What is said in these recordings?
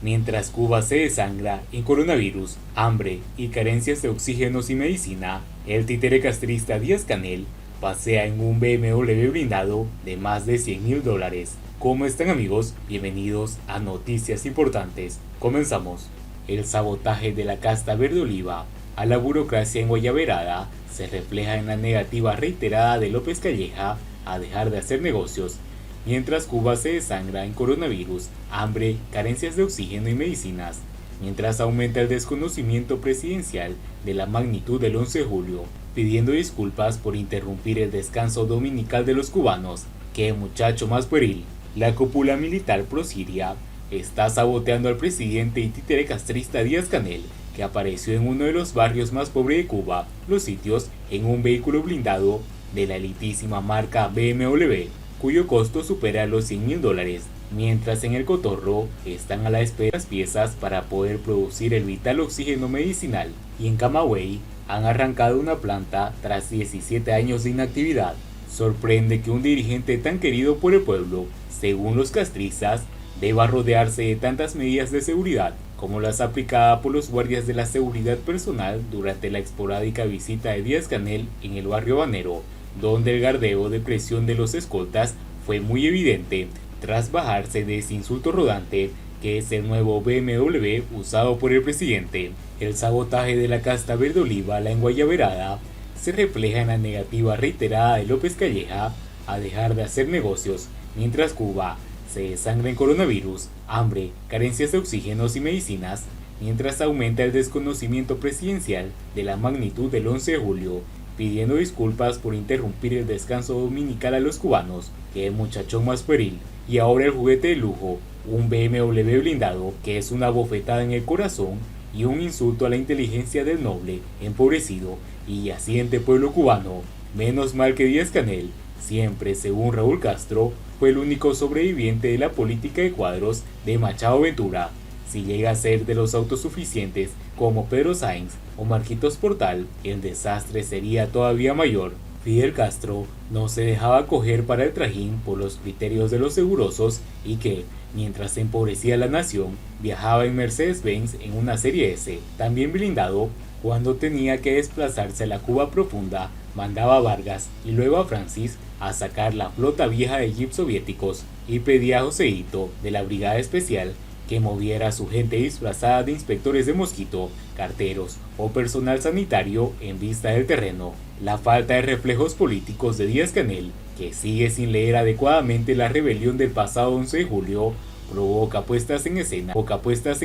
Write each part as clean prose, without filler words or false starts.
Mientras Cuba se desangra en coronavirus, hambre y carencias de oxígenos y medicina, el títere castrista Díaz-Canel pasea en un BMW blindado de más de $100.000. ¿Cómo están, amigos? Bienvenidos a Noticias Importantes. Comenzamos. El sabotaje de la casta verde oliva a la burocracia en Guayaberada se refleja en la negativa reiterada de López Calleja a dejar de hacer negocios. Mientras Cuba se desangra en coronavirus, hambre, carencias de oxígeno y medicinas, mientras aumenta el desconocimiento presidencial de la magnitud del 11 de julio, pidiendo disculpas por interrumpir el descanso dominical de los cubanos. ¡Qué muchacho más pueril! La cúpula militar pro-siria está saboteando al presidente y títere castrista Díaz-Canel, que apareció en uno de los barrios más pobres de Cuba, Los Sitios, en un vehículo blindado de la elitísima marca BMW, cuyo costo supera los $100.000, mientras en el Cotorro están a la espera las piezas para poder producir el vital oxígeno medicinal, y en Camagüey han arrancado una planta tras 17 años de inactividad. Sorprende que un dirigente tan querido por el pueblo, según los castristas, deba rodearse de tantas medidas de seguridad como las aplicadas por los guardias de la seguridad personal durante la esporádica visita de Díaz-Canel en el barrio Banero, donde el gardeo de presión de los escoltas fue muy evidente tras bajarse de ese insulto rodante que es el nuevo BMW usado por el presidente. El sabotaje de la casta verde oliva a la enguayaberada se refleja en la negativa reiterada de López Calleja a dejar de hacer negocios, mientras Cuba se desangra en coronavirus, hambre, carencias de oxígenos y medicinas, mientras aumenta el desconocimiento presidencial de la magnitud del 11 de julio, pidiendo disculpas por interrumpir el descanso dominical a los cubanos. ¡Qué muchachón más pueril! Y ahora el juguete de lujo, un BMW blindado que es una bofetada en el corazón y un insulto a la inteligencia del noble, empobrecido y yaciente pueblo cubano. Menos mal que Díaz-Canel, siempre según Raúl Castro, fue el único sobreviviente de la política de cuadros de Machado Ventura. Si llega a ser de los autosuficientes como Pedro Sáenz o Marquitos Portal, el desastre sería todavía mayor. Fidel Castro no se dejaba coger para el trajín por los criterios de los segurosos y que, mientras se empobrecía la nación, viajaba en Mercedes-Benz en una Serie S, también blindado. Cuando tenía que desplazarse a la Cuba profunda, mandaba a Vargas y luego a Francis a sacar la flota vieja de jeeps soviéticos y pedía a Joseito, de la Brigada Especial, que moviera a su gente disfrazada de inspectores de mosquito, carteros o personal sanitario en vista del terreno. La falta de reflejos políticos de Díaz-Canel, que sigue sin leer adecuadamente la rebelión del pasado 11 de julio, provoca puestas en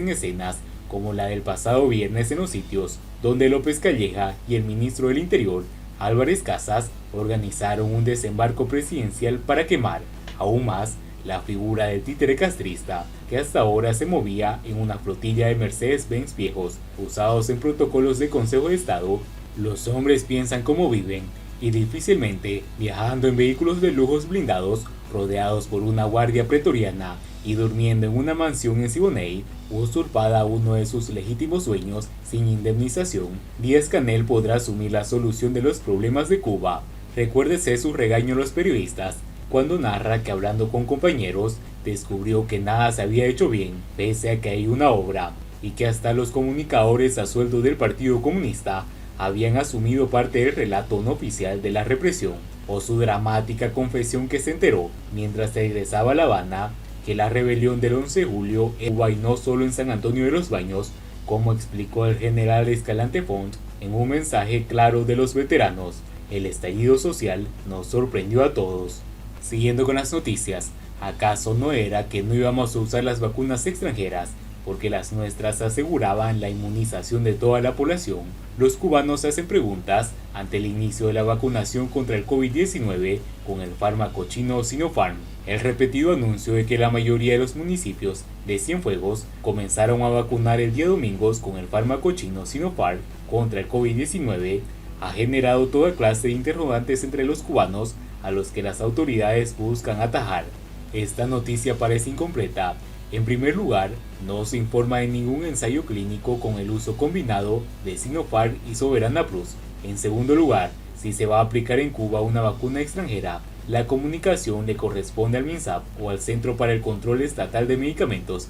escenas como la del pasado viernes en Los Sitios, donde López Calleja y el ministro del Interior, Álvarez Casas, organizaron un desembarco presidencial para quemar aún más la figura del títere castrista, que hasta ahora se movía en una flotilla de Mercedes-Benz viejos usados en protocolos de Consejo de Estado. Los hombres piensan cómo viven y difícilmente viajando en vehículos de lujos blindados, rodeados por una guardia pretoriana y durmiendo en una mansión en Siboney, usurpada a uno de sus legítimos dueños sin indemnización. Díaz-Canel podrá asumir la solución de los problemas de Cuba. Recuérdese su regaño a los periodistas cuando narra que hablando con compañeros descubrió que nada se había hecho bien, pese a que hay una obra, y que hasta los comunicadores a sueldo del Partido Comunista habían asumido parte del relato no oficial de la represión, o su dramática confesión que se enteró mientras regresaba a La Habana que la rebelión del 11 de julio en Cuba y no solo en San Antonio de los Baños, como explicó el general Escalante Font en un mensaje claro de los veteranos. El estallido social nos sorprendió a todos. Siguiendo con las noticias, ¿acaso no era que no íbamos a usar las vacunas extranjeras porque las nuestras aseguraban la inmunización de toda la población? Los cubanos se hacen preguntas ante el inicio de la vacunación contra el COVID-19 con el fármaco chino Sinopharm. El repetido anuncio de que la mayoría de los municipios de Cienfuegos comenzaron a vacunar el día domingo con el fármaco chino Sinopharm contra el COVID-19 ha generado toda clase de interrogantes entre los cubanos a los que las autoridades buscan atajar. Esta noticia parece incompleta. En primer lugar, no se informa de ningún ensayo clínico con el uso combinado de Sinopharm y Soberana Plus. En segundo lugar, si se va a aplicar en Cuba una vacuna extranjera, La comunicación le corresponde al MINSAP o al Centro para el Control Estatal de Medicamentos,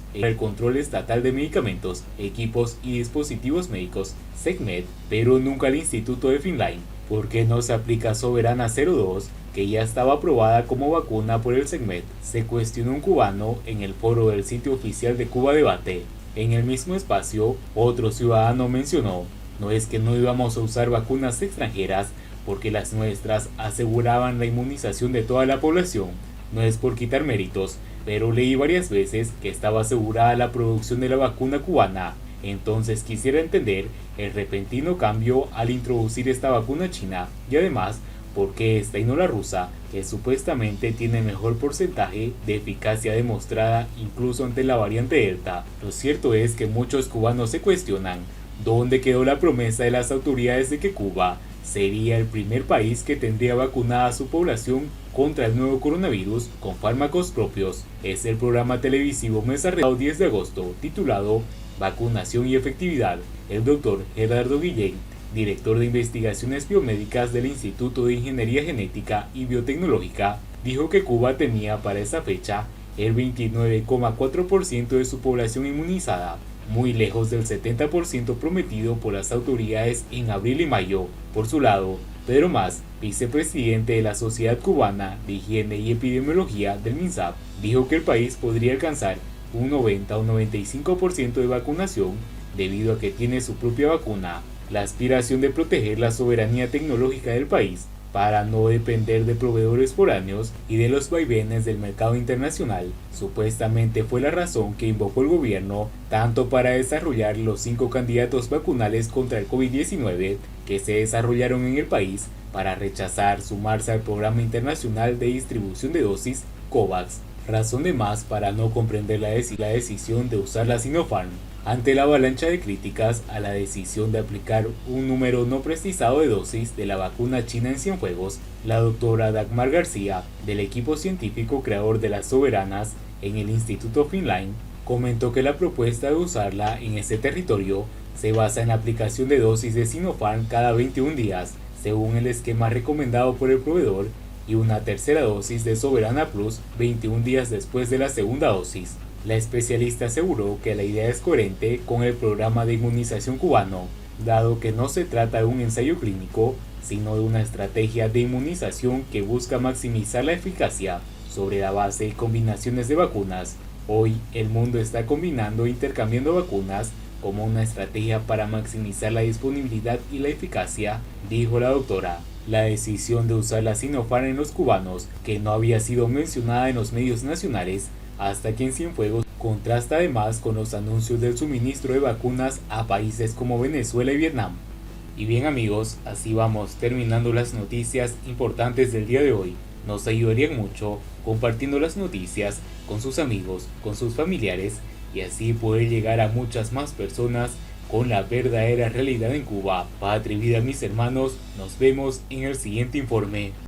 Equipos y Dispositivos Médicos, SECMED, pero nunca al Instituto de Finline. ¿Por qué no se aplica Soberana 02, que ya estaba aprobada como vacuna por el SECMED? Se cuestionó un cubano en el foro del sitio oficial de Cuba Debate. En el mismo espacio, otro ciudadano mencionó: no es que no íbamos a usar vacunas extranjeras porque las nuestras aseguraban la inmunización de toda la población. No es por quitar méritos, pero leí varias veces que estaba asegurada la producción de la vacuna cubana. Entonces quisiera entender el repentino cambio al introducir esta vacuna china, y además, ¿por qué esta y no la rusa, que supuestamente tiene mejor porcentaje de eficacia demostrada incluso ante la variante Delta? Lo cierto es que muchos cubanos se cuestionan ¿dónde quedó la promesa de las autoridades de que Cuba sería el primer país que tendría vacunada a su población contra el nuevo coronavirus con fármacos propios? Es el programa televisivo Mesa 10 de agosto, titulado Vacunación y Efectividad. El doctor Gerardo Guillén, director de investigaciones biomédicas del Instituto de Ingeniería Genética y Biotecnológica, dijo que Cuba tenía para esa fecha el 29,4% de su población inmunizada, muy lejos del 70% prometido por las autoridades en abril y mayo. Por su lado, Pedro Mas, vicepresidente de la Sociedad Cubana de Higiene y Epidemiología del MINSAP, dijo que el país podría alcanzar un 90 o 95% de vacunación debido a que tiene su propia vacuna. La aspiración de proteger la soberanía tecnológica del país para no depender de proveedores foráneos y de los vaivenes del mercado internacional, supuestamente fue la razón que invocó el gobierno tanto para desarrollar los 5 candidatos vacunales contra el COVID-19 que se desarrollaron en el país para rechazar sumarse al Programa Internacional de Distribución de Dosis COVAX. Razón de más para no comprender la decisión de usar la Sinopharm. Ante la avalancha de críticas a la decisión de aplicar un número no precisado de dosis de la vacuna china en Cienfuegos, la doctora Dagmar García, del equipo científico creador de las Soberanas en el Instituto Finline, comentó que la propuesta de usarla en ese territorio se basa en la aplicación de dosis de Sinopharm cada 21 días, según el esquema recomendado por el proveedor, y una tercera dosis de Soberana Plus 21 días después de la segunda dosis. La especialista aseguró que la idea es coherente con el programa de inmunización cubano, dado que no se trata de un ensayo clínico, sino de una estrategia de inmunización que busca maximizar la eficacia sobre la base de combinaciones de vacunas. Hoy el mundo está combinando e intercambiando vacunas como una estrategia para maximizar la disponibilidad y la eficacia, dijo la doctora. La decisión de usar la Sinopharm en los cubanos, que no había sido mencionada en los medios nacionales hasta aquí en Cienfuegos, contrasta además con los anuncios del suministro de vacunas a países como Venezuela y Vietnam. Y bien amigos, así vamos terminando las noticias importantes del día de hoy. Nos ayudarían mucho compartiendo las noticias con sus amigos, con sus familiares, y así poder llegar a muchas más personas con la verdadera realidad en Cuba. Patria y vida mis hermanos, nos vemos en el siguiente informe.